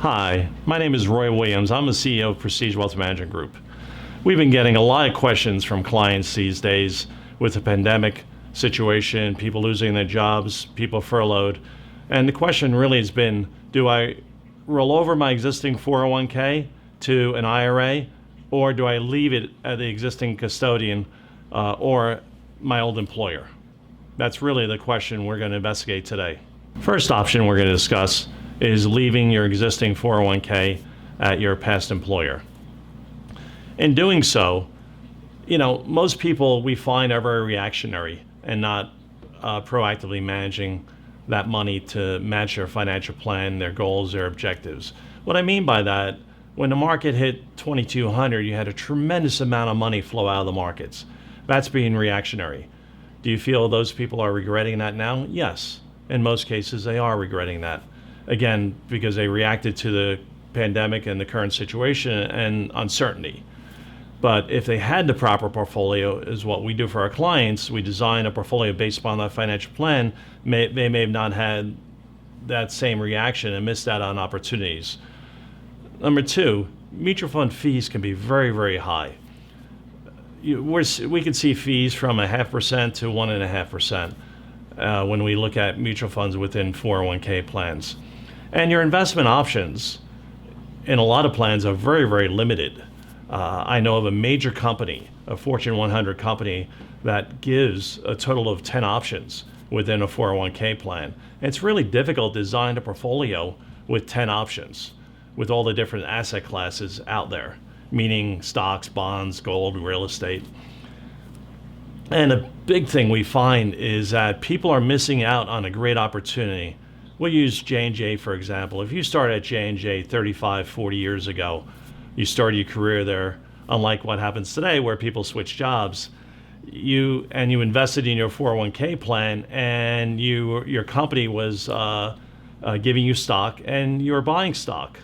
Hi, my name is Roy Williams. I'm the CEO of Prestige Wealth Management Group. We've been getting a lot of questions from clients these days with the pandemic situation, people losing their jobs, people furloughed. And the question really has been, do I roll over my existing 401k to an IRA, or do I leave it at the existing custodian or my old employer? That's really the question we're going to investigate today. First option we're going to discuss is leaving your existing 401k at your past employer. In doing so, most people we find are very reactionary and not proactively managing that money to match their financial plan, their goals, their objectives. What I mean by that, when the market hit 2,200, you had a tremendous amount of money flow out of the markets. That's being reactionary. Do you feel those people are regretting that now? Yes. In most cases, they are regretting that. Again, because they reacted to the pandemic and the current situation and uncertainty. But if they had the proper portfolio, is what we do for our clients, we design a portfolio based upon that financial plan, they may have not had that same reaction and missed out on opportunities. Number two, mutual fund fees can be very, very high. We can see fees from 0.5% to 1.5% when we look at mutual funds within 401k plans. And your investment options in a lot of plans are very, very limited. I know of a major company, a Fortune 100 company, that gives a total of 10 options within a 401k plan. And it's really difficult to design a portfolio with 10 options, with all the different asset classes out there, meaning stocks, bonds, gold, real estate. And a big thing we find is that people are missing out on a great opportunity. We'll use J&J, for example. If you started at J&J 35, 40 years ago, you started your career there, unlike what happens today where people switch jobs, you invested in your 401k plan, and your company was giving you stock and you were buying stock.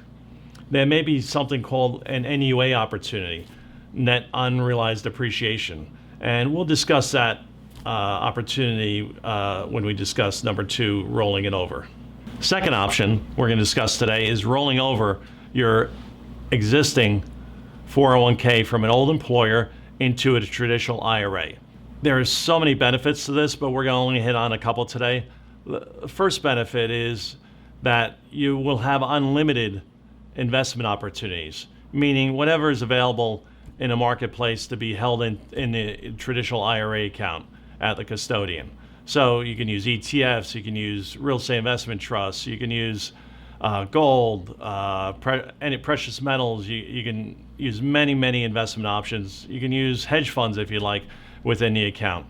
There may be something called an NUA opportunity, net unrealized appreciation. And we'll discuss that opportunity when we discuss number two, rolling it over. Second option we're going to discuss today is rolling over your existing 401k from an old employer into a traditional IRA. There are so many benefits to this, but we're going to only hit on a couple today. The first benefit is that you will have unlimited investment opportunities, meaning whatever is available in a marketplace to be held in the traditional IRA account at the custodian. So you can use ETFs, you can use real estate investment trusts, you can use gold, any precious metals, you can use many, many investment options. You can use hedge funds if you like within the account.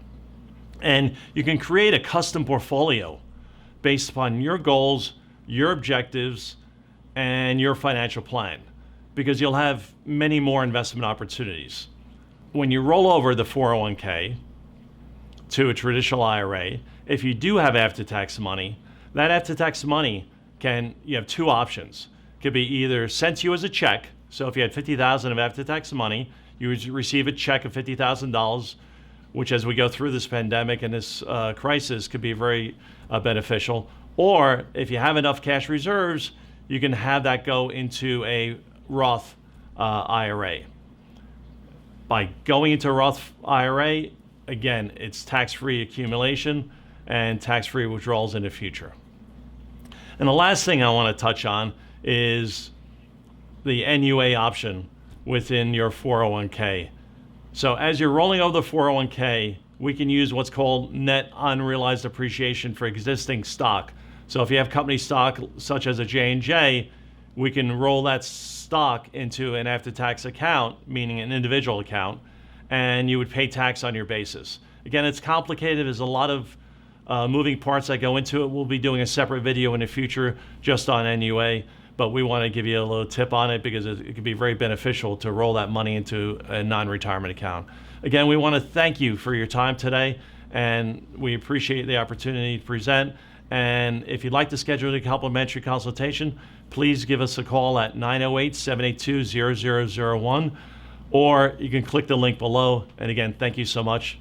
And you can create a custom portfolio based upon your goals, your objectives, and your financial plan, because you'll have many more investment opportunities. When you roll over the 401k to a traditional IRA, if you do have after-tax money, that after-tax money you have two options. It could be either sent to you as a check. So if you had $50,000 of after-tax money, you would receive a check of $50,000, which as we go through this pandemic and this crisis could be very beneficial. Or if you have enough cash reserves, you can have that go into a Roth IRA. By going into a Roth IRA, again, it's tax-free accumulation and tax-free withdrawals in the future. And the last thing I want to touch on is the NUA option within your 401k. So as you're rolling over the 401k, we can use what's called net unrealized appreciation for existing stock. So if you have company stock such as a J&J, we can roll that stock into an after-tax account, meaning an individual account, and you would pay tax on your basis. Again, it's complicated. There's a lot of moving parts that go into it. We'll be doing a separate video in the future just on NUA, but we want to give you a little tip on it because it can be very beneficial to roll that money into a non-retirement account. Again, we want to thank you for your time today, and we appreciate the opportunity to present. And if you'd like to schedule a complimentary consultation, please give us a call at 908-782-0001, or you can click the link below. And again, thank you so much.